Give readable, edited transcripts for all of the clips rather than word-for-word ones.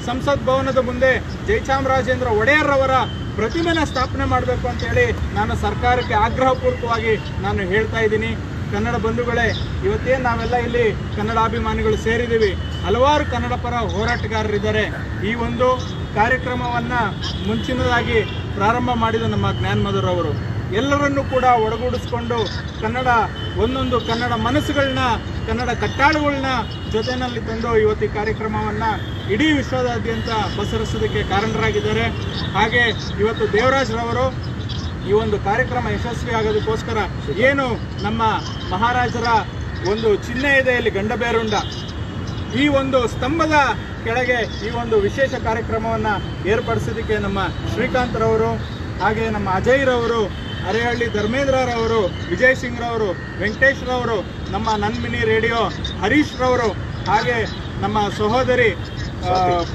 ಸಂಸತ್ ಭವನದ ಮುಂದೆ ಜಯಚಾಮರಾಜೇಂದ್ರ ಒಡೆಯರ್ ಅವರ ಪ್ರತಿಮೆನ ಸ್ಥಾಪನೆ ಮಾಡಬೇಕು ಅಂತ ಹೇಳಿ ನಾನು ಸರ್ಕಾರಕ್ಕೆ ಆಗ್ರಹಪೂರ್ವಕವಾಗಿ ನಾನು ಹೇಳ್ತಾ ಇದ್ದೀನಿ. ಕನ್ನಡ ಬಂಧುಗಳೇ, ಇವತ್ತೇನು ನಾವೆಲ್ಲ ಇಲ್ಲಿ ಕನ್ನಡಾಭಿಮಾನಿಗಳು ಸೇರಿದ್ದೀವಿ, ಹಲವಾರು ಕನ್ನಡ ಪರ ಹೋರಾಟಗಾರರಿದ್ದಾರೆ. ಈ ಒಂದು ಕಾರ್ಯಕ್ರಮವನ್ನು ಮುಂಚಿನದಾಗಿ ಪ್ರಾರಂಭ ಮಾಡಿದ ನಮ್ಮ ಜ್ಞಾನಮಧುರ್ ಅವರು ಎಲ್ಲರನ್ನೂ ಕೂಡ ಒಳಗೂಡಿಸ್ಕೊಂಡು ಒಂದೊಂದು ಕನ್ನಡ ಮನಸ್ಸುಗಳನ್ನ, ಕನ್ನಡ ಕಟ್ಟಾಳುಗಳನ್ನ ಜೊತೆಯಲ್ಲಿ ತಂದು ಇವತ್ತು ಈ ಕಾರ್ಯಕ್ರಮವನ್ನು ಇಡೀ ವಿಶ್ವದಾದ್ಯಂತ ಪಸರಿಸೋದಕ್ಕೆ ಕಾರಣರಾಗಿದ್ದಾರೆ. ಹಾಗೆ ಇವತ್ತು ದೇವರಾಜ್ರವರು ಈ ಒಂದು ಕಾರ್ಯಕ್ರಮ ಯಶಸ್ವಿ ಆಗೋದಕ್ಕೋಸ್ಕರ ಏನು ನಮ್ಮ ಮಹಾರಾಜರ ಒಂದು ಚಿಹ್ನೆ ಇದೆ ಇಲ್ಲಿ ಗಂಡಬೇರುಂಡ, ಈ ಒಂದು ಸ್ತಂಭದ ಕೆಳಗೆ ಈ ಒಂದು ವಿಶೇಷ ಕಾರ್ಯಕ್ರಮವನ್ನು ಏರ್ಪಡಿಸೋದಕ್ಕೆ ನಮ್ಮ ಶ್ರೀಕಾಂತ್ರವರು, ಹಾಗೆ ನಮ್ಮ ಅಜಯ್ರವರು, ಅರೇಹಳ್ಳಿ ಧರ್ಮೇಂದ್ರರವರು, ವಿಜಯ್ ಸಿಂಗ್ರವರು, ವೆಂಕಟೇಶ್ರವರು, ನಮ್ಮ ನನ್ಮಿನಿ ರೇಡಿಯೋ ಹರೀಶ್ರವರು, ಹಾಗೆ ನಮ್ಮ ಸಹೋದರಿ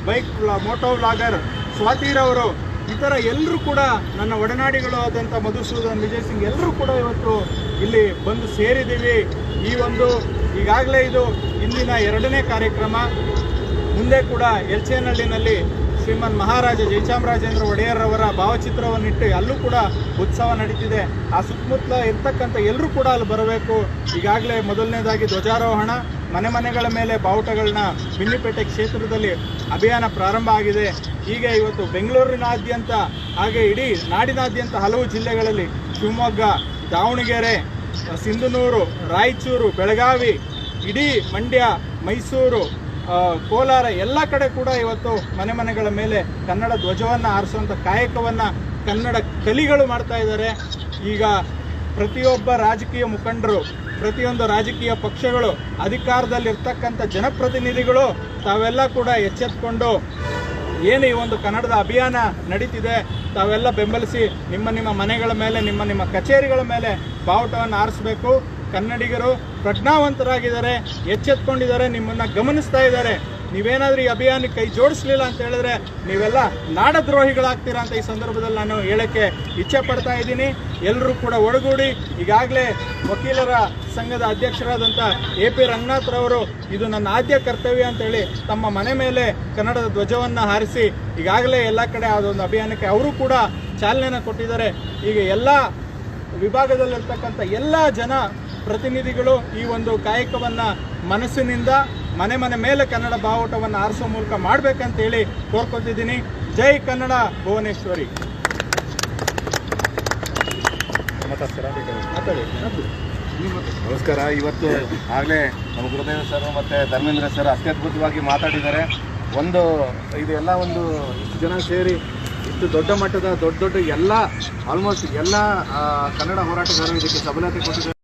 ಬೈಕ್ ಮೋಟೋ ವ್ಲಾಗರ್ ಸ್ವಾತಿರವರು, ಇತರ ಎಲ್ಲರೂ ಕೂಡ ನನ್ನ ಒಡನಾಡಿಗಳು ಆದಂಥ ಮಧುಸೂದನ್, ವಿಜಯ್ ಸಿಂಗ್ ಎಲ್ಲರೂ ಕೂಡ ಇವತ್ತು ಇಲ್ಲಿ ಬಂದು ಸೇರಿದ್ದೀವಿ. ಈ ಒಂದು ಈಗಾಗಲೇ ಇದು ಇಂದಿನ 2ನೇ ಕಾರ್ಯಕ್ರಮ. ಮುಂದೆ ಕೂಡ ಎಲ್ಚೇನಹಳ್ಳಿನಲ್ಲಿ ಶ್ರೀಮನ್ ಮಹಾರಾಜ ಜಯಚಾಮರಾಜೇಂದ್ರ ಒಡೆಯರ್ ಅವರ ಭಾವಚಿತ್ರವನ್ನಿಟ್ಟು ಅಲ್ಲೂ ಕೂಡ ಉತ್ಸವ ನಡೀತಿದೆ. ಆ ಸುತ್ತಮುತ್ತಲ ಇರ್ತಕ್ಕಂಥ ಎಲ್ಲರೂ ಕೂಡ ಅಲ್ಲಿ ಬರಬೇಕು. ಈಗಾಗಲೇ ಮೊದಲನೇದಾಗಿ ಧ್ವಜಾರೋಹಣ, ಮನೆಗಳ ಮೇಲೆ ಬಾವುಟಗಳನ್ನ ಬಿನ್ನಿಪೇಟೆ ಕ್ಷೇತ್ರದಲ್ಲಿ ಅಭಿಯಾನ ಪ್ರಾರಂಭ ಆಗಿದೆ. ಹೀಗೆ ಇವತ್ತು ಬೆಂಗಳೂರಿನಾದ್ಯಂತ, ಹಾಗೆ ಇಡೀ ನಾಡಿನಾದ್ಯಂತ ಹಲವು ಜಿಲ್ಲೆಗಳಲ್ಲಿ, ಶಿವಮೊಗ್ಗ, ದಾವಣಗೆರೆ, ಸಿಂಧನೂರು, ರಾಯಚೂರು, ಬೆಳಗಾವಿ, ಇಡೀ ಮಂಡ್ಯ, ಮೈಸೂರು, ಕೋಲಾರ ಎಲ್ಲ ಕಡೆ ಕೂಡ ಇವತ್ತು ಮನೆಗಳ ಮೇಲೆ ಕನ್ನಡ ಧ್ವಜವನ್ನು ಹಾರಿಸುವಂಥ ಕಾಯಕವನ್ನು ಕನ್ನಡ ಕಲಿಗಳು ಮಾಡ್ತಾ ಇದ್ದಾರೆ. ಈಗ ಪ್ರತಿಯೊಬ್ಬ ರಾಜಕೀಯ ಮುಖಂಡರು, ಪ್ರತಿಯೊಂದು ರಾಜಕೀಯ ಪಕ್ಷಗಳು, ಅಧಿಕಾರದಲ್ಲಿರ್ತಕ್ಕಂಥ ಜನಪ್ರತಿನಿಧಿಗಳು ತಾವೆಲ್ಲ ಕೂಡ ಎಚ್ಚೆತ್ತುಕೊಂಡು ಏನು ಈ ಒಂದು ಕನ್ನಡದ ಅಭಿಯಾನ ನಡೀತಿದೆ ತಾವೆಲ್ಲ ಬೆಂಬಲಿಸಿ ನಿಮ್ಮ ಮನೆಗಳ ಮೇಲೆ, ನಿಮ್ಮ ಕಚೇರಿಗಳ ಮೇಲೆ ಬಾವುಟವನ್ನು ಹಾರಿಸಬೇಕು. ಕನ್ನಡಿಗರು ಪ್ರಜ್ಞಾವಂತರಾಗಿದ್ದಾರೆ, ಎಚ್ಚೆತ್ಕೊಂಡಿದ್ದಾರೆ, ನಿಮ್ಮನ್ನು ಗಮನಿಸ್ತಾ ಇದ್ದಾರೆ. ನೀವೇನಾದರೂ ಈ ಅಭಿಯಾನಕ್ಕೆ ಕೈ ಜೋಡಿಸಲಿಲ್ಲ ಅಂತ ಹೇಳಿದ್ರೆ ನೀವೆಲ್ಲ ನಾಡದ್ರೋಹಿಗಳಾಗ್ತೀರಾ ಅಂತ ಈ ಸಂದರ್ಭದಲ್ಲಿ ನಾನು ಹೇಳೋಕ್ಕೆ ಇಚ್ಛೆ ಪಡ್ತಾ ಇದ್ದೀನಿ. ಎಲ್ಲರೂ ಕೂಡ ಒಳಗೂಡಿ, ಈಗಾಗಲೇ ವಕೀಲರ ಸಂಘದ ಅಧ್ಯಕ್ಷರಾದಂಥ AP ರಂಗನಾಥ್ರವರು ಇದು ನನ್ನ ಆದ್ಯ ಕರ್ತವ್ಯ ಅಂತೇಳಿ ತಮ್ಮ ಮನೆ ಮೇಲೆ ಕನ್ನಡದ ಧ್ವಜವನ್ನು ಹಾರಿಸಿ ಈಗಾಗಲೇ ಎಲ್ಲ ಕಡೆ ಅದೊಂದು ಅಭಿಯಾನಕ್ಕೆ ಅವರು ಕೂಡ ಚಾಲನೆಯನ್ನು ಕೊಟ್ಟಿದ್ದಾರೆ. ಈಗ ಎಲ್ಲ ವಿಭಾಗದಲ್ಲಿರ್ತಕ್ಕಂಥ ಎಲ್ಲ ಜನ ಪ್ರತಿನಿಧಿಗಳು ಈ ಒಂದು ಕಾಯಕವನ್ನು ಮನಸ್ಸಿನಿಂದ ಮನೆ ಮೇಲೆ ಕನ್ನಡ ಬಾವುಟವನ್ನು ಹಾರಿಸೋ ಮೂಲಕ ಮಾಡಬೇಕಂತೇಳಿ ಕೋರ್ಕೊತಿದ್ದೀನಿ. ಜೈ ಕನ್ನಡ ಭುವನೇಶ್ವರಿ. ನಮಸ್ಕಾರ. ಇವತ್ತು ಆಗಲೇ ನಮ್ಮ ಗುರುದೇವ ಸರ್ ಮತ್ತು ಧರ್ಮೇಂದ್ರ ಸರ್ ಅತ್ಯದ್ಭುತವಾಗಿ ಮಾತಾಡಿದ್ದಾರೆ. ಇದೆಲ್ಲ ಇಷ್ಟು ಜನ ಸೇರಿ ಇಷ್ಟು ದೊಡ್ಡ ಮಟ್ಟದ ದೊಡ್ಡ ಎಲ್ಲ ಆಲ್ಮೋಸ್ಟ್ ಎಲ್ಲ ಕನ್ನಡ ಹೋರಾಟಗಾರರು ಇದಕ್ಕೆ ಸಬಲತೆ ಕೊಟ್ಟಿದ್ದಾರೆ.